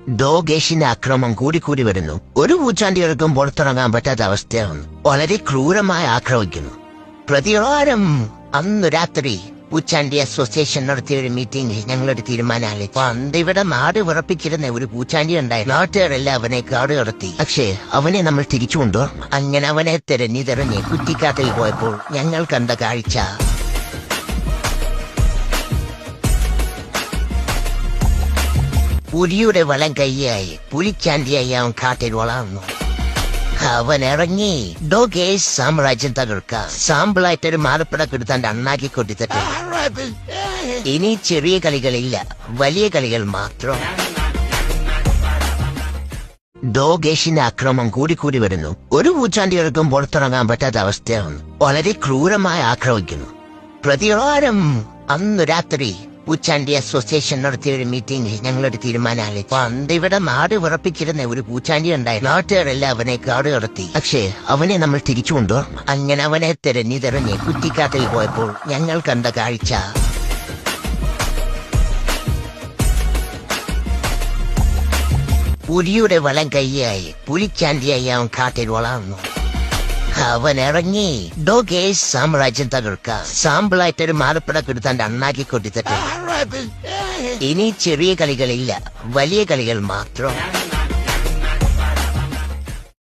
ഡോഗേഷിന്റെ അക്രമം കൂടിക്കൂടി വരുന്നു. ഒരു പൂച്ചാണ്ടികൾക്കും പുറത്തിറങ്ങാൻ പറ്റാത്ത അവസ്ഥയാണ്. വളരെ ക്രൂരമായി ആക്രമിക്കുന്നു. പ്രതിവാരം അന്ന് രാത്രി പൂച്ചാണ്ടി അസോസിയേഷൻ നടത്തിയ ഒരു മീറ്റിംഗിൽ ഞങ്ങളൊരു തീരുമാനമായി. പണ്ട് ഇവിടെ നാട് വിറപ്പിച്ചിരുന്ന ഒരു പൂച്ചാണ്ടി ഉണ്ടായി. നാട്ടുകാരെല്ലാം അവനെ കാട് കടത്തി. പക്ഷേ അവനെ നമ്മൾ തിരിച്ചുകൊണ്ടോ. അങ്ങനെ അവനെ തെരഞ്ഞു കുറ്റിക്കാട്ടിൽ പോയപ്പോൾ ഞങ്ങൾ കണ്ട കാഴ്ച പുലിയുടെ വലം കൈയായി പുലിച്ചാണ്ടിയായി അവൻ കാട്ടിൽ വളർന്നു. അവൻ ഇറങ്ങി ഡോഗേഷ് സാമ്രാജ്യം തകർക്കാൻ സാമ്പിളായിട്ടൊരു മാലപ്പടക്കെടുത്താൻ അണ്ണാക്കി കൊട്ടിത്തട്ടെ. ഇനി ചെറിയ കളികളില്ല, വലിയ കളികൾ മാത്രം. ഡോഗേഷിന്റെ അക്രമം കൂടിക്കൂടി വരുന്നു. ഒരു പൂച്ചാണ്ടികൾക്കും പുറത്തിറങ്ങാൻ പറ്റാത്ത അവസ്ഥയാണ്. വളരെ ക്രൂരമായി ആക്രമിക്കുന്നു. പ്രതിവാരം അന്ന് രാത്രി പൂച്ചാണ്ടി അസോസിയേഷൻ നടത്തിയ ഒരു മീറ്റിംഗിൽ ഞങ്ങളൊരു തീരുമാനമായി. പണ്ട് ഇവിടെ നാട് വിറപ്പിച്ചിരുന്ന ഒരു പൂച്ചാണ്ടി ഉണ്ടായി. നാട്ടുകാരെല്ലാം അവനെ കാട് കടത്തി. പക്ഷേ അവനെ നമ്മൾ തിരിച്ചുകൊണ്ടോ. അങ്ങനെ അവനെ തെരഞ്ഞു കുറ്റിക്കാട്ടിൽ പോയപ്പോൾ ഞങ്ങൾ കണ്ട കാഴ്ച പുലിയുടെ വലം കൈയായി പുലിച്ചാണ്ടിയായി അവൻ കാട്ടിൽ വളർന്നു. അവൻ ഇറങ്ങി ഡോഗേഷ് സാമ്രാജ്യം തകർക്കാൻ സാമ്പിളായിട്ടൊരു മാലപ്പടക്കെടുത്താൻ അണ്ണാക്കി കൊട്ടിത്തട്ടെ. ഇനി ചെറിയ കളികളില്ല, വലിയ കളികൾ മാത്രം.